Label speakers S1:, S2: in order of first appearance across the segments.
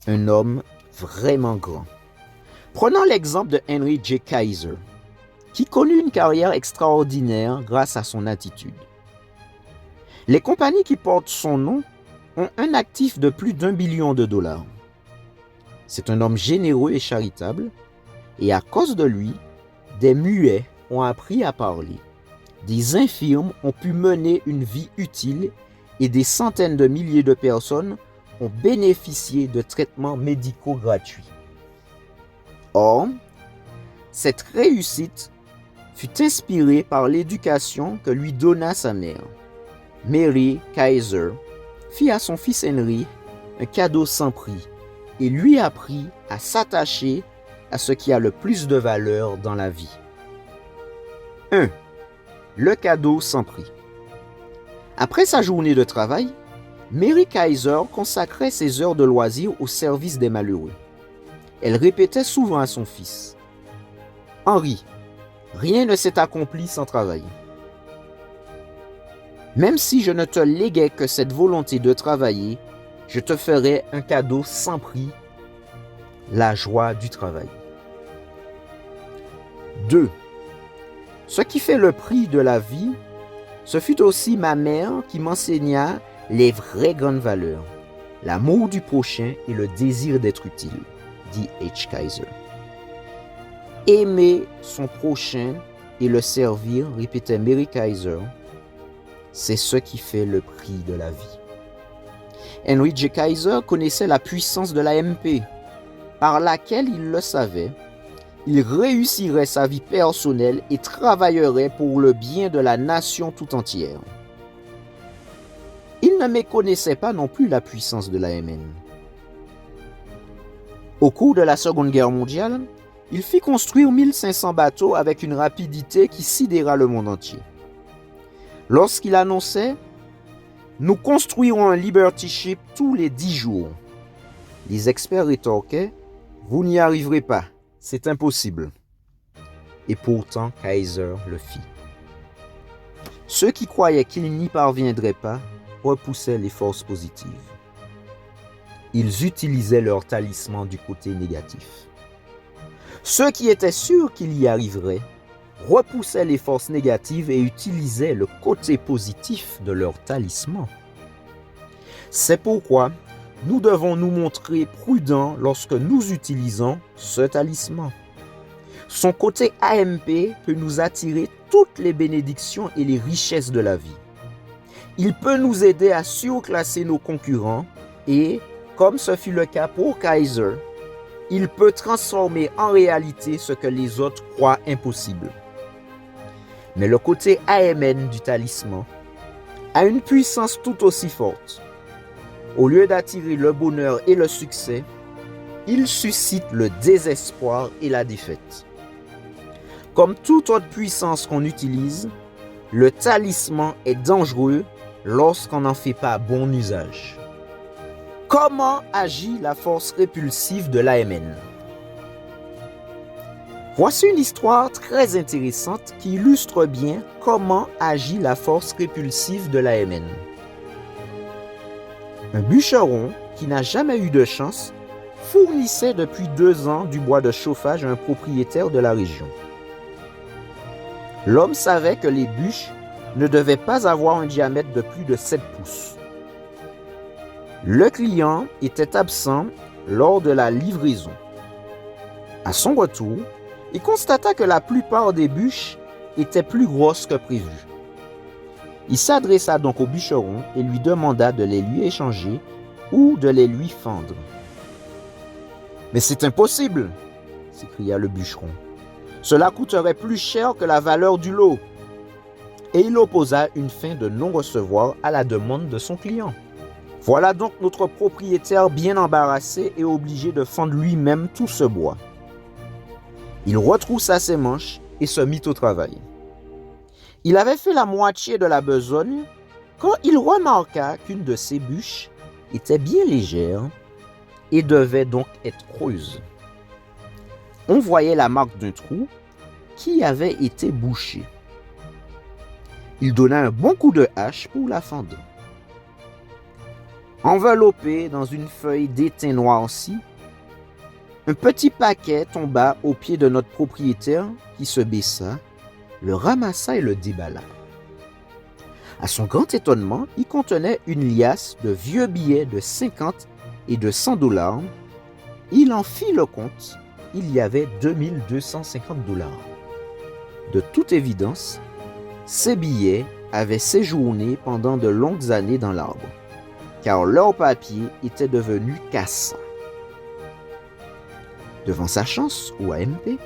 S1: un homme vraiment grand. Prenons l'exemple de Henry J. Kaiser, qui connut une carrière extraordinaire grâce à son attitude. Les compagnies qui portent son nom ont un actif de plus d'1 billion de dollars. C'est un homme généreux et charitable, et à cause de lui, des muets ont appris à parler, des infirmes ont pu mener une vie utile et des centaines de milliers de personnes ont bénéficié de traitements médicaux gratuits. Or, cette réussite fut inspirée par l'éducation que lui donna sa mère. Mary Kaiser fit à son fils Henry un cadeau sans prix et lui apprit à s'attacher à ce qui a le plus de valeur dans la vie. 1. Le cadeau sans prix. Après sa journée de travail, Mary Kaiser consacrait ses heures de loisirs au service des malheureux. Elle répétait souvent à son fils: « Henry, rien ne s'est accompli sans travail. Même si je ne te léguais que cette volonté de travailler, je te ferai un cadeau sans prix, la joie du travail. » 2. Ce qui fait le prix de la vie, ce fut aussi ma mère qui m'enseigna les vraies grandes valeurs, l'amour du prochain et le désir d'être utile, dit H. Kaiser. Aimer son prochain et le servir, répétait Mary Kaiser, c'est ce qui fait le prix de la vie. Henry J. Kaiser connaissait la puissance de l'AMP, par laquelle il le savait, il réussirait sa vie personnelle et travaillerait pour le bien de la nation tout entière. Il ne méconnaissait pas non plus la puissance de l'AMN. Au cours de la Seconde Guerre mondiale, il fit construire 1500 bateaux avec une rapidité qui sidéra le monde entier. Lorsqu'il annonçait « Nous construirons un Liberty Ship tous les 10 jours », les experts rétorquaient « Vous n'y arriverez pas, c'est impossible ». Et pourtant, Kaiser le fit. Ceux qui croyaient qu'ils n'y parviendraient pas repoussaient les forces positives. Ils utilisaient leur talisman du côté négatif. Ceux qui étaient sûrs qu'ils y arriveraient repoussaient les forces négatives et utilisaient le côté positif de leur talisman. C'est pourquoi nous devons nous montrer prudents lorsque nous utilisons ce talisman. Son côté AMP peut nous attirer toutes les bénédictions et les richesses de la vie. Il peut nous aider à surclasser nos concurrents et, comme ce fut le cas pour Kaiser, il peut transformer en réalité ce que les autres croient impossible. Mais le côté AMN du talisman a une puissance tout aussi forte. Au lieu d'attirer le bonheur et le succès, il suscite le désespoir et la défaite. Comme toute autre puissance qu'on utilise, le talisman est dangereux lorsqu'on n'en fait pas bon usage. Comment agit la force répulsive de l'AMN? Voici une histoire très intéressante qui illustre bien comment agit la force répulsive de l'AMN. Un bûcheron qui n'a jamais eu de chance fournissait depuis 2 ans du bois de chauffage à un propriétaire de la région. L'homme savait que les bûches ne devaient pas avoir un diamètre de plus de 7 pouces. Le client était absent lors de la livraison. À son retour, il constata que la plupart des bûches étaient plus grosses que prévu. Il s'adressa donc au bûcheron et lui demanda de les lui échanger ou de les lui fendre. « Mais c'est impossible !» s'écria le bûcheron. « Cela coûterait plus cher que la valeur du lot. » Et il opposa une fin de non-recevoir à la demande de son client. Voilà donc notre propriétaire bien embarrassé et obligé de fendre lui-même tout ce bois. Il retroussa ses manches et se mit au travail. Il avait fait la moitié de la besogne quand il remarqua qu'une de ses bûches était bien légère et devait donc être creuse. On voyait la marque d'un trou qui avait été bouché. Il donna un bon coup de hache pour la fendre. Enveloppé dans une feuille d'étain noirci, un petit paquet tomba aux pieds de notre propriétaire qui se baissa, le ramassa et le déballa. À son grand étonnement, il contenait une liasse de vieux billets de 50 et de 100 $. Il en fit le compte, il y avait 2250 $. De toute évidence, ces billets avaient séjourné pendant de longues années dans l'arbre, car leur papier était devenu cassant. Devant sa chance, ou AMP,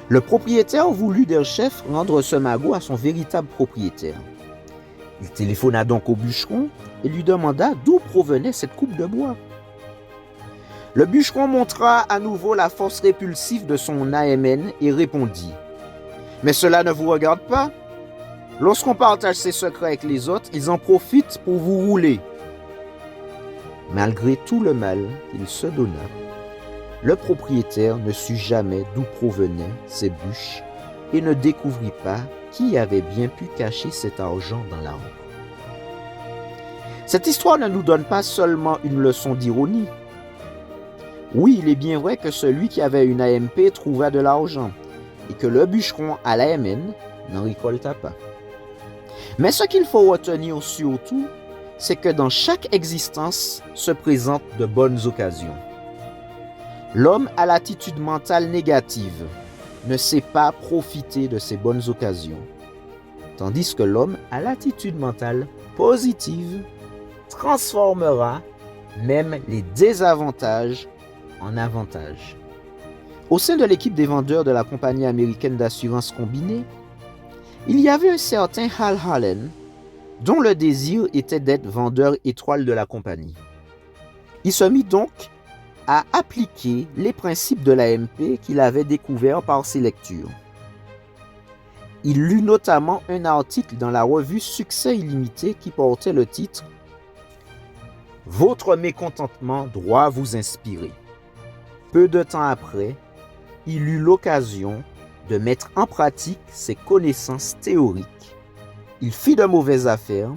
S1: le propriétaire voulut d'un chef rendre ce magot à son véritable propriétaire. Il téléphona donc au bûcheron et lui demanda d'où provenait cette coupe de bois. Le bûcheron montra à nouveau la force répulsive de son AMN et répondit « Mais cela ne vous regarde pas. Lorsqu'on partage ses secrets avec les autres, ils en profitent pour vous rouler. » Malgré tout le mal qu'il se donna, le propriétaire ne sut jamais d'où provenaient ces bûches et ne découvrit pas qui avait bien pu cacher cet argent dans l'arbre. Cette histoire ne nous donne pas seulement une leçon d'ironie. Oui, il est bien vrai que celui qui avait une AMP trouva de l'argent et que le bûcheron à l'AMN n'en récolta pas. Mais ce qu'il faut retenir surtout, c'est que dans chaque existence se présentent de bonnes occasions. L'homme à l'attitude mentale négative ne sait pas profiter de ces bonnes occasions, tandis que l'homme à l'attitude mentale positive transformera même les désavantages en avantages. Au sein de l'équipe des vendeurs de la compagnie américaine d'assurance combinée, il y avait un certain Hal Allen, dont le désir était d'être vendeur étoile de la compagnie. Il se mit donc à appliquer les principes de l'AMP qu'il avait découverts par ses lectures. Il lut notamment un article dans la revue Succès illimité qui portait le titre « Votre mécontentement doit vous inspirer ». Peu de temps après, il eut l'occasion de mettre en pratique ses connaissances théoriques. Il fit de mauvaises affaires,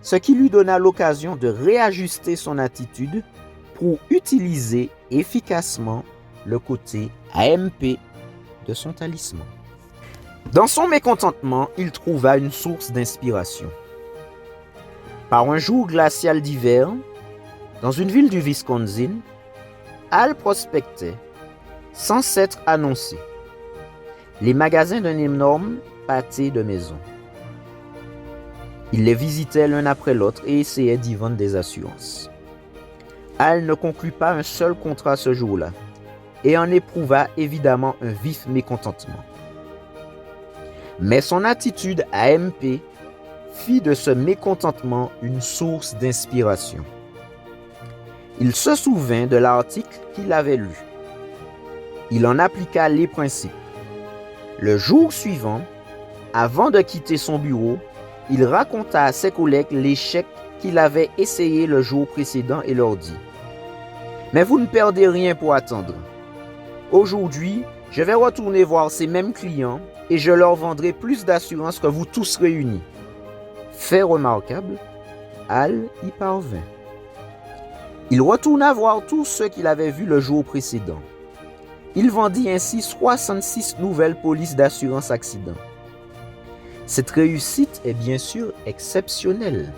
S1: ce qui lui donna l'occasion de réajuster son attitude pour utiliser efficacement le côté AMP de son talisman. Dans son mécontentement, il trouva une source d'inspiration. Par un jour glacial d'hiver, dans une ville du Wisconsin, Hal prospectait, sans s'être annoncé, les magasins d'un énorme pâté de maisons. Il les visitait l'un après l'autre et essayait d'y vendre des assurances. Hal ne conclut pas un seul contrat ce jour-là et en éprouva évidemment un vif mécontentement. Mais son attitude AMP fit de ce mécontentement une source d'inspiration. Il se souvint de l'article qu'il avait lu. Il en appliqua les principes. Le jour suivant, avant de quitter son bureau, il raconta à ses collègues l'échec qu'il avait essayé le jour précédent et leur dit « Mais vous ne perdez rien pour attendre. Aujourd'hui, je vais retourner voir ces mêmes clients et je leur vendrai plus d'assurance que vous tous réunis. » Fait remarquable, Hal y parvint. Il retourna voir tous ceux qu'il avait vus le jour précédent. Il vendit ainsi 66 nouvelles polices d'assurance accident. Cette réussite est bien sûr exceptionnelle.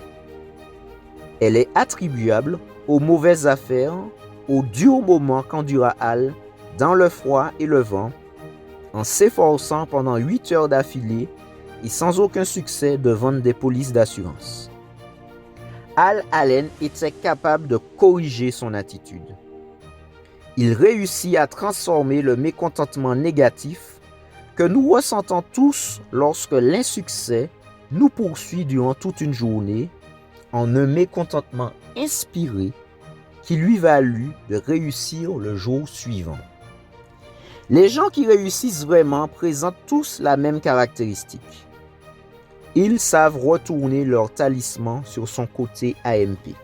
S1: Elle est attribuable aux mauvaises affaires, au dur moment qu'endura Hal dans le froid et le vent, en s'efforçant pendant 8 heures d'affilée et sans aucun succès de vendre des polices d'assurance. Hal Allen était capable de corriger son attitude. Il réussit à transformer le mécontentement négatif que nous ressentons tous lorsque l'insuccès nous poursuit durant toute une journée en un mécontentement inspiré qui lui valut de réussir le jour suivant. Les gens qui réussissent vraiment présentent tous la même caractéristique. Ils savent retourner leur talisman sur son côté AMP.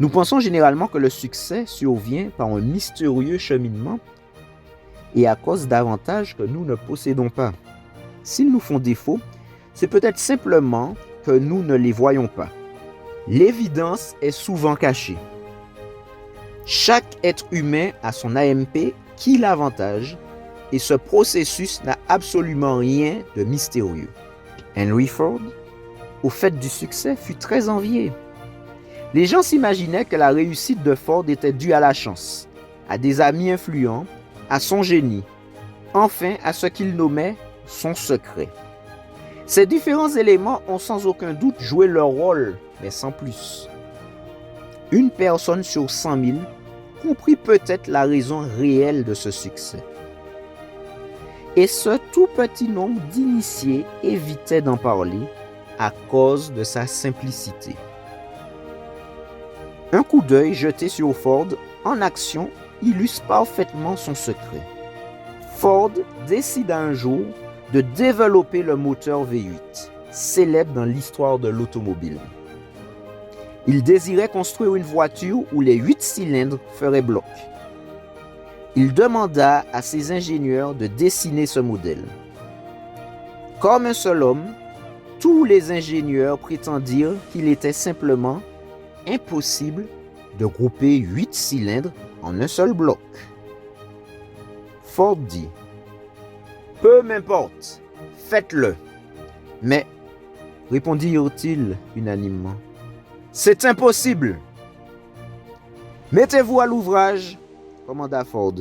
S1: Nous pensons généralement que le succès survient par un mystérieux cheminement et à cause d'avantages que nous ne possédons pas. S'ils nous font défaut, c'est peut-être simplement que nous ne les voyons pas. L'évidence est souvent cachée. Chaque être humain a son AMP qui l'avantage et ce processus n'a absolument rien de mystérieux. Henry Ford, au fait du succès, fut très envié. Les gens s'imaginaient que la réussite de Ford était due à la chance, à des amis influents, à son génie, enfin à ce qu'il nommait son secret. Ces différents éléments ont sans aucun doute joué leur rôle, mais sans plus. Une personne sur 100 000 comprit peut-être la raison réelle de ce succès. Et ce tout petit nombre d'initiés évitaient d'en parler à cause de sa simplicité. Un coup d'œil jeté sur Ford en action illustre parfaitement son secret. Ford décida un jour de développer le moteur V8, célèbre dans l'histoire de l'automobile. Il désirait construire une voiture où les 8 cylindres feraient bloc. Il demanda à ses ingénieurs de dessiner ce modèle. Comme un seul homme, tous les ingénieurs prétendirent qu'il était simplement impossible de grouper 8 cylindres en un seul bloc. Ford dit « Peu m'importe, faites-le. » Mais, répondirent-ils unanimement, « C'est impossible. » « Mettez-vous à l'ouvrage, » commanda Ford,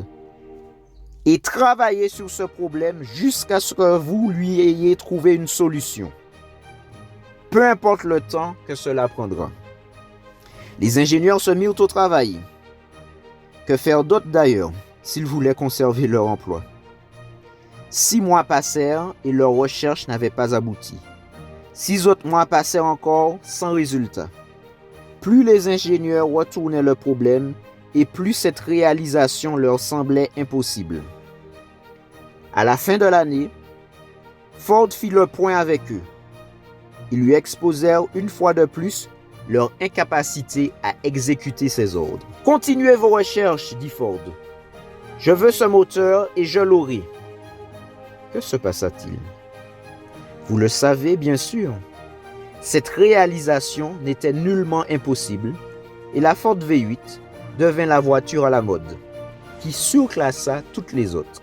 S1: « et travaillez sur ce problème jusqu'à ce que vous lui ayez trouvé une solution. Peu importe le temps que cela prendra. » Les ingénieurs se mirent au travail. Que faire d'autre d'ailleurs, s'ils voulaient conserver leur emploi? 6 mois passèrent et leurs recherches n'avaient pas abouti. 6 autres mois passèrent encore sans résultat. Plus les ingénieurs retournaient le problème et plus cette réalisation leur semblait impossible. À la fin de l'année, Ford fit le point avec eux. Ils lui exposèrent une fois de plus leur incapacité à exécuter ses ordres. « Continuez vos recherches, dit Ford. Je veux ce moteur et je l'aurai. » Que se passa-t-il? Vous le savez bien sûr. Cette réalisation n'était nullement impossible et la Ford V8 devint la voiture à la mode, qui surclassa toutes les autres.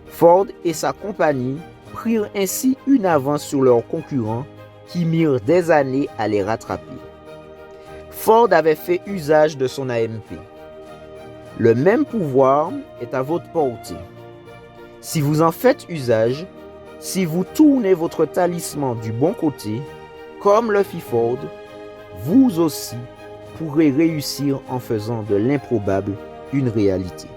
S1: Ford et sa compagnie prirent ainsi une avance sur leurs concurrents qui mirent des années à les rattraper. Ford avait fait usage de son AMP. Le même pouvoir est à votre portée. Si vous en faites usage, si vous tournez votre talisman du bon côté, comme le fit Ford, vous aussi pourrez réussir en faisant de l'improbable une réalité.